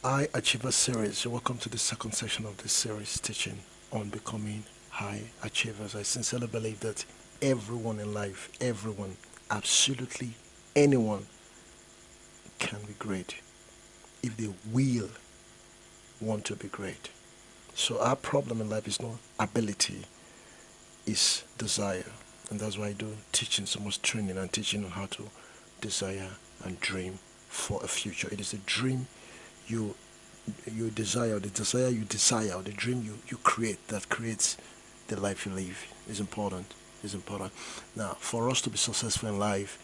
High Achiever series. Welcome to the second section of this series teaching on becoming high achievers. I sincerely believe that everyone in life, everyone, absolutely anyone can be great if they will want to be great. So our problem in life is not ability, is desire. And that's why I do teaching so much training and teaching on how to desire and dream for a future. It is a dream you desire, the desire you desire, or the dream you create that creates the life you live is important. Is important. Now, for us to be successful in life,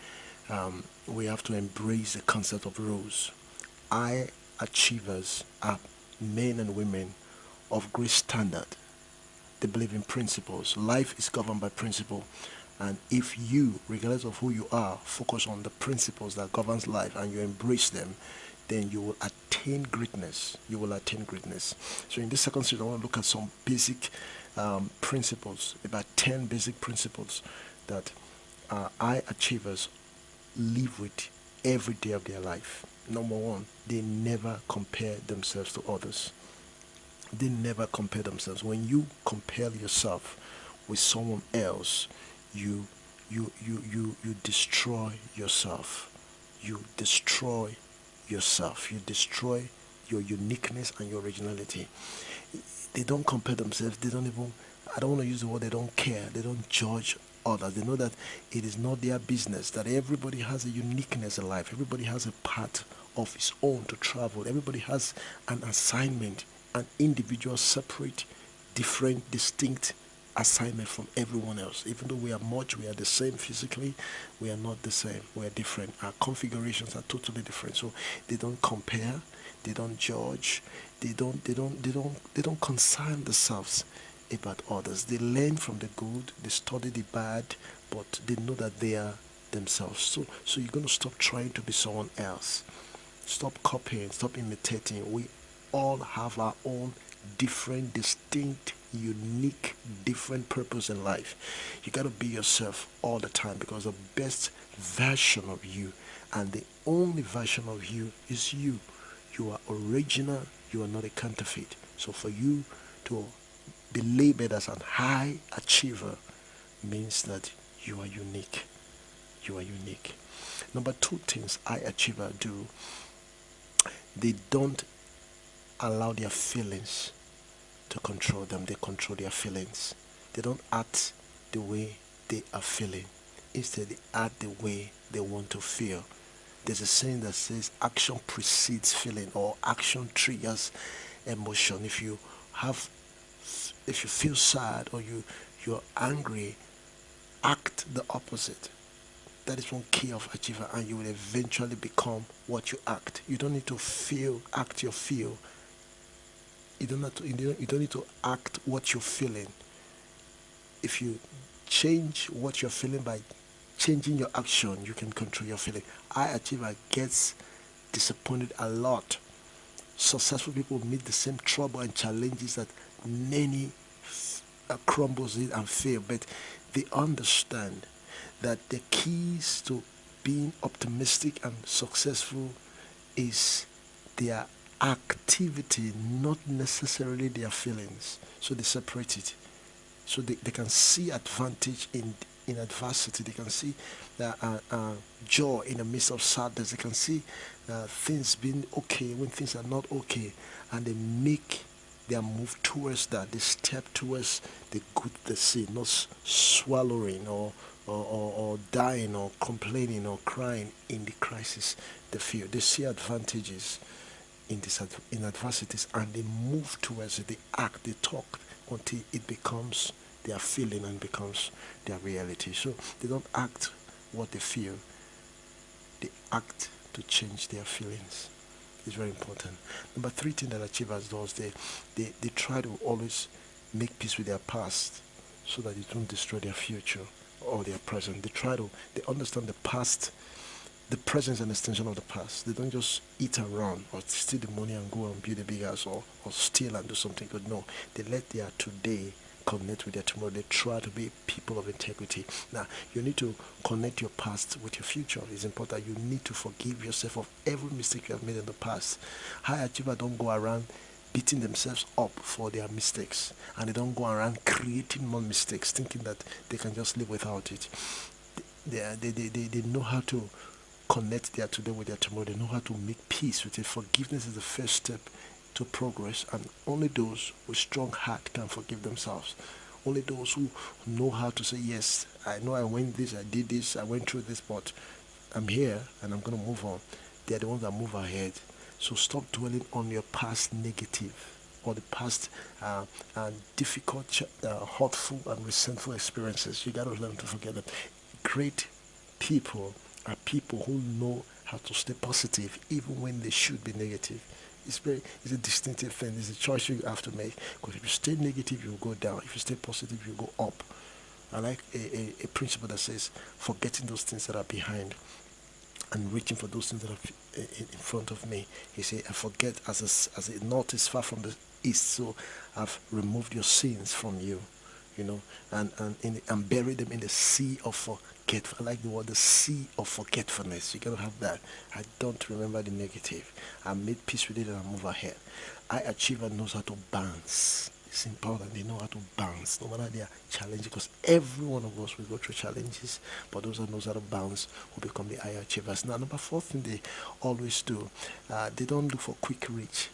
we have to embrace the concept of rules. High achievers are men and women of great standard. They believe in principles. Life is governed by principle. And if you, regardless of who you are, focus on the principles that governs life and you embrace them, then you will attain greatness. You will attain greatness. So in this second series, I want to look at some basic principles, about 10 basic principles that high achievers live with every day of their life. Number one, they never compare themselves to others. They never compare themselves. When you compare yourself with someone else, you you destroy yourself. You destroy yourself. You destroy your uniqueness and your originality. They don't compare themselves. They don't even, I don't want to use the word, they don't care. They don't judge others. They know that it is not their business, that everybody has a uniqueness in life. Everybody has a path of his own to travel. Everybody has an assignment, an individual, separate, different, distinct assignment from everyone else. Even though we are much, we are the same physically, we are not the same. We are different. Our configurations are totally different. So they don't compare, they don't judge, they don't concern themselves about others. They learn from the good, they study the bad, but they know that they are themselves. So you're gonna stop trying to be someone else. Stop copying, stop imitating. We all have our own different, distinct, unique, different purpose in life. You got to be yourself all the time because the best version of you and the only version of you is you. You are original, you are not a counterfeit. So for you to be labeled as an high achiever means that you are unique. You are unique. Number two things high achiever do, they don't allow their feelings to control them. They control their feelings. They don't act the way they are feeling. Instead, they act the way they want to feel. There's a saying that says action precedes feeling, or action triggers emotion. Have if you feel sad, or you're angry, act the opposite. That is one key of achiever, and you will eventually become what you act. You don't need to feel, act your feel. You don't need to act what you're feeling. If you change what you're feeling by changing your action, you can control your feeling. High achiever gets disappointed a lot. Successful people meet the same trouble and challenges that many crumbles it and fail, but they understand that the keys to being optimistic and successful is their activity, not necessarily their feelings. So they separate it. So they can see advantage in adversity. They can see joy in the midst of sadness. They can see things being okay when things are not okay, and they make their move towards that. They step towards the good they see, not swallowing or dying or complaining or crying in the crisis they feel. They see advantages in adversities, and they move towards it. They act, they talk until it becomes their feeling and becomes their reality. So they don't act what they feel, they act to change their feelings. It's very important. Number three thing that achievers does, they try to always make peace with their past so that it won't destroy their future or their present. They understand the past, the present is an extension of the past. They don't just eat and run or steal the money and go and build a big house, or steal and do something good. No, they let their today connect with their tomorrow. They try to be people of integrity. Now, you need to connect your past with your future. It's important. You need to forgive yourself of every mistake you have made in the past. High achievers don't go around beating themselves up for their mistakes, and they don't go around creating more mistakes thinking that they can just live without it. They know how to connect their today with their tomorrow. They know how to make peace with it. Forgiveness is the first step to progress, and only those with strong heart can forgive themselves. Only those who know how to say, yes, I know I went this, I did this, I went through this, but I'm here and I'm going to move on. They're the ones that move ahead. So stop dwelling on your past negative or the past difficult, hurtful, and resentful experiences. You got to learn to forget them. Great people are people who know how to stay positive even when they should be negative. It's a distinctive thing. It's a choice you have to make. Because if you stay negative, you will go down. If you stay positive, you go up. I like a principle that says forgetting those things that are behind and reaching for those things that are in front of me. He said, I forget as the north is far from the east, so I've removed your sins from you, and buried them in the sea of forgetfulness. I like the word, the sea of forgetfulness. You gotta have that. I don't remember the negative. I made peace with it and I move ahead. I achiever knows how to bounce. It's important. They know how to bounce, no matter their challenges, because every one of us will go through challenges. But those that knows how to bounce will become the higher achievers. Now, number 4 thing they always do, they don't look for quick reach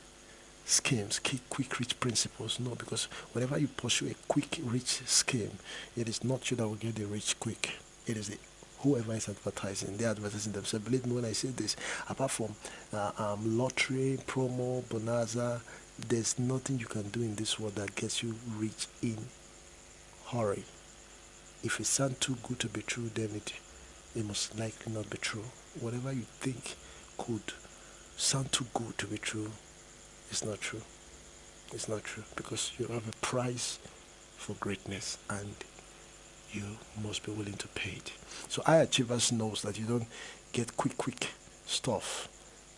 schemes, quick reach principles. No, because whenever you pursue a quick reach scheme, it is not you that will get the rich quick. It is whoever is advertising. They're advertising themselves. Believe me when I say this. Apart from lottery, promo, bonanza, there's nothing you can do in this world that gets you rich in hurry. If it sounds too good to be true, then it must likely not be true. Whatever you think could sound too good to be true, it's not true. It's not true, because you have a price for greatness and you must be willing to pay it. So high achievers knows that you don't get quick stuff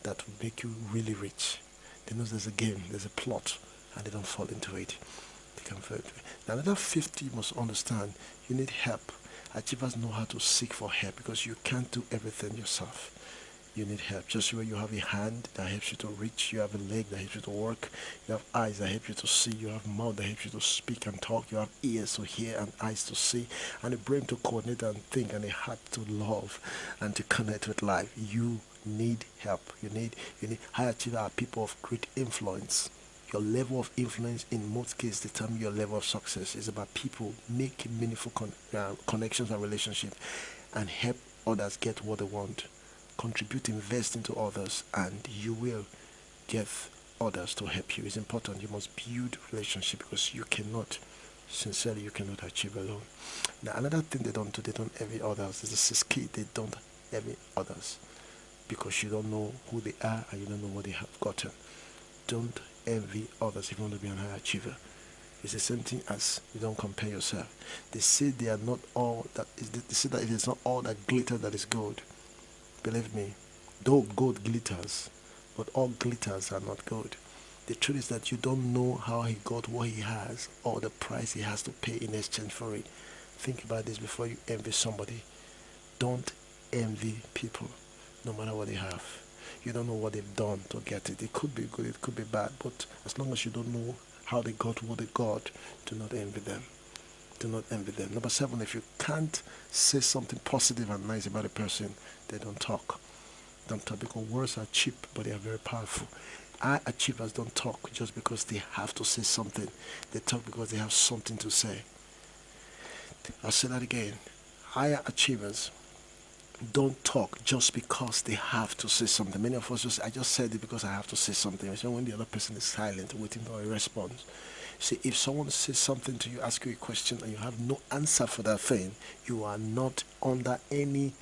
that will make you really rich. They know there's a game, there's a plot, and they don't fall into it. They can fall into it. Now, another 50 you must understand, you need help. Achievers know how to seek for help, because you can't do everything yourself. You need help. Just where you have a hand that helps you to reach, you have a leg that helps you to work, you have eyes that help you to see, you have a mouth that helps you to speak and talk, you have ears to hear and eyes to see, and a brain to coordinate and think, and a heart to love and to connect with life. You need help. You need high achievers are people of great influence. Your level of influence in most cases determine your level of success. It's about people making meaningful connections and relationships and help others get what they want. Contribute, invest into others, and you will get others to help you. It's important. You must build relationship, because you cannot achieve alone. Now, another thing they don't do, they don't envy others. This is key. They don't envy others, because you don't know who they are and you don't know what they have gotten. Don't envy others if you want to be an high achiever. It's the same thing as you don't compare yourself. They say they are not all that. They say that it is not all that glitter that is gold. Believe me, though gold glitters, but all glitters are not gold. The truth is that you don't know how he got what he has or the price he has to pay in exchange for it. Think about this before you envy somebody. Don't envy people, no matter what they have. You don't know what they've done to get it. It could be good, it could be bad, but as long as you don't know how they got what they got, do not envy them. Do not envy them. Number 7, if you can't say something positive and nice about a person, they don't talk. Don't talk, because words are cheap, but they are very powerful. High achievers don't talk just because they have to say something. They talk because they have something to say. I'll say that again. Higher achievers don't talk just because they have to say something. Many of us I just said it because I have to say something. So when the other person is silent, waiting for a response. See, if someone says something to you, ask you a question, and you have no answer for that thing, you are not under any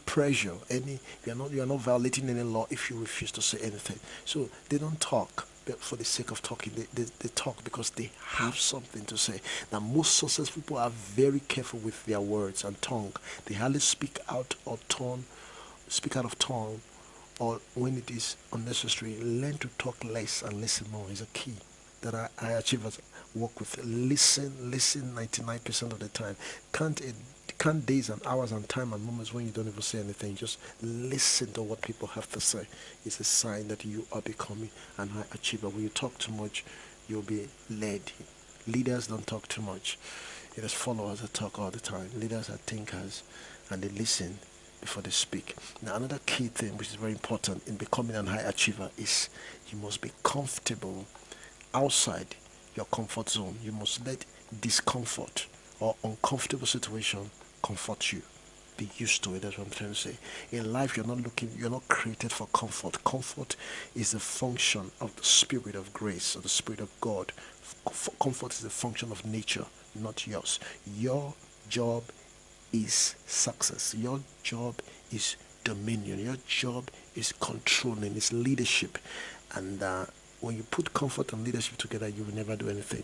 pressure, you are not violating any law if you refuse to say anything. So they don't talk for the sake of talking. They talk because they have something to say. Now, most successful people are very careful with their words and tongue. They hardly speak out of tone, or when it is unnecessary. Learn to talk less and listen more is a key that I achievers work with. Listen 99% of the time. Can't it can't days and hours and time and moments when you don't even say anything. Just listen to what people have to say. It's a sign that you are becoming an high achiever. When you talk too much, you'll be led. Leaders don't talk too much. It is followers that talk all the time. Leaders are thinkers and they listen before they speak. Now, another key thing which is very important in becoming an high achiever is you must be comfortable outside your comfort zone. You must let discomfort or uncomfortable situation comfort you. Be used to it. That's what I'm trying to say. In life, you're not created for comfort. Comfort is a function of the spirit of grace or the spirit of God. Comfort is a function of nature, not yours. Your job is success. Your job is dominion. Your job is controlling, is leadership. And when you put comfort and leadership together, you will never do anything.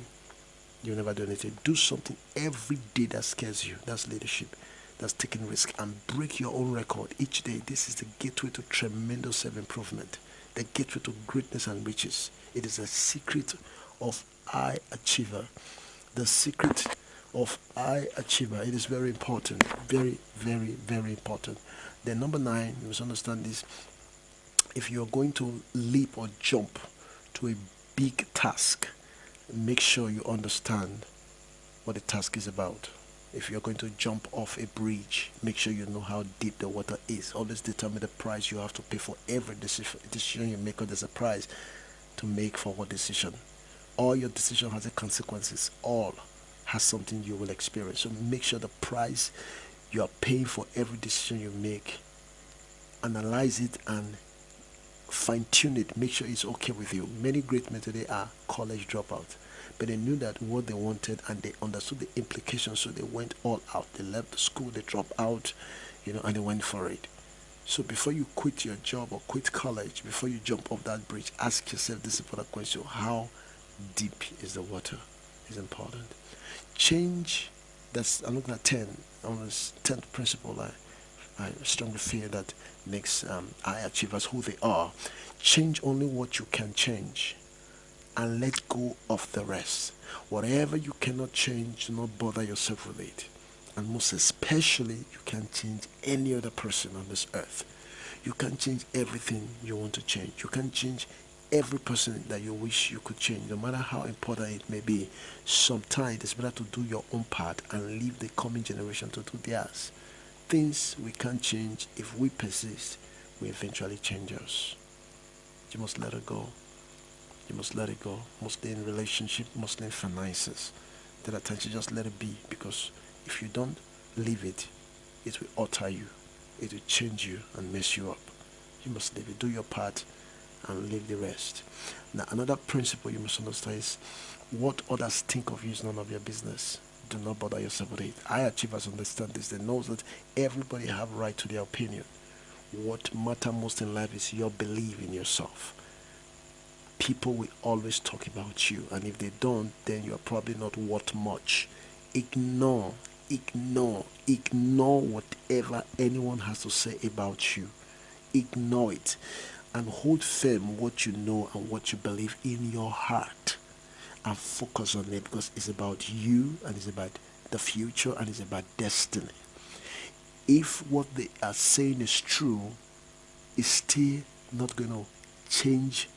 You will never do anything. Do something every day that scares you. That's leadership. That's taking risk. And break your own record each day. This is the gateway to tremendous self-improvement. The gateway to greatness and riches. It is a secret of high achiever. The secret of high achiever. It is very important. Very, very, very important. Then number 9, you must understand this. If you're going to leap or jump to a big task, make sure you understand what the task is about. If you're going to jump off a bridge, make sure you know how deep the water is. Always determine the price you have to pay for every decision you make, or there's a price to make for what decision. All your decision has a consequences. All has something you will experience. So make sure the price you are paying for every decision you make, analyze it and fine tune it. Make sure it's okay with you. Many great men today are college dropouts, but they knew that what they wanted and they understood the implications, so they went all out. They left the school, they dropped out, and they went for it. So before you quit your job or quit college, before you jump off that bridge, ask yourself this important question: how deep is the water? Is important. Change. That's another 10. On this 10th principle, I strongly feel that makes high achievers who they are. Change only what you can change and let go of the rest. Whatever you cannot change, do not bother yourself with it. And most especially, you can't change any other person on this earth. You can't change everything you want to change. You can't change every person that you wish you could change, no matter how important it may be. Sometimes it's better to do your own part and leave the coming generation to do theirs. Things we can't change, if we persist, will eventually change us. You must let it go. You must let it go. Mostly in relationship, mostly in finances. There are times you just let it be, because if you don't leave it, it will alter you. It will change you and mess you up. You must leave it. Do your part and leave the rest. Now, another principle you must understand is what others think of you is none of your business. Do not bother yourself with it. High achievers understand this. They know that everybody have right to their opinion. What matters most in life is your belief in yourself. People will always talk about you, and if they don't, then you are probably not worth much. Ignore whatever anyone has to say about you. Ignore it and hold firm what you know and what you believe in your heart, and focus on it, because it's about you and it's about the future and it's about destiny. If what they are saying is true, it's still not going to change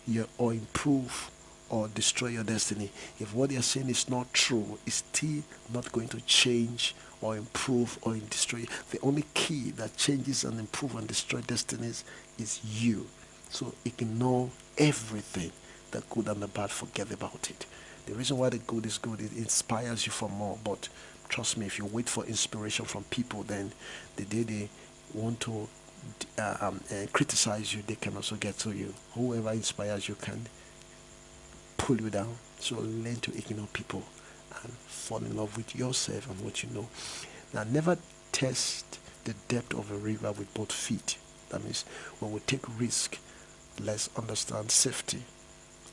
your or improve or destroy your destiny. If what they are saying is not true, it's still not going to change or improve or destroy. The only key that changes and improve and destroy destinies is you. So ignore everything, the good and the bad, forget about it. The reason why the good is good, it inspires you for more. But trust me, if you wait for inspiration from people, then the day they want to criticize you, they can also get to you. Whoever inspires you can pull you down. So learn to ignore people and fall in love with yourself and what you know. Now, never test the depth of a river with both feet. That means when we take risk, let's understand safety.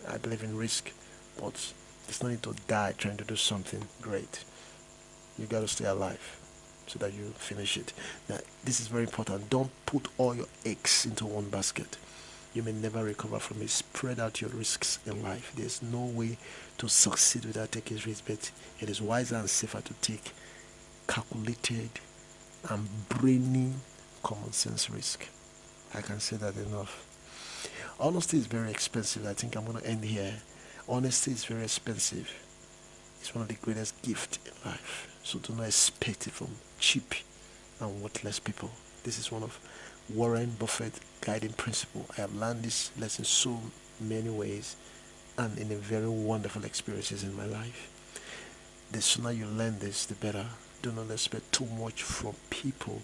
I believe in risk, but it's not need to die trying to do something great. You got to stay alive so that you finish it. Now, this is very important. Don't put all your eggs into one basket. you may never recover from it. Spread out your risks in life. There's no way to succeed without taking risks, but it is wiser and safer to take calculated and brainy common sense risk. I can say that enough. Honesty is very expensive. I think I'm going to end here. Honesty is very expensive. It's one of the greatest gifts in life. So do not expect it from cheap and worthless people. This is one of Warren Buffett's guiding principle. I have learned this lesson so many ways and in a very wonderful experiences in my life. The sooner you learn this, the better. Do not expect too much from people.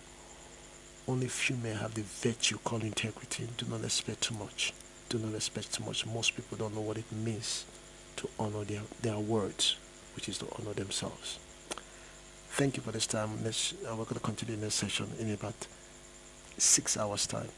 Only few may have the virtue called integrity. Do not expect too much. Do not expect too much. Most people don't know what it means to honor their words, which is to honor themselves. Thank you for this time. We're going to continue in this session in about 6 hours time.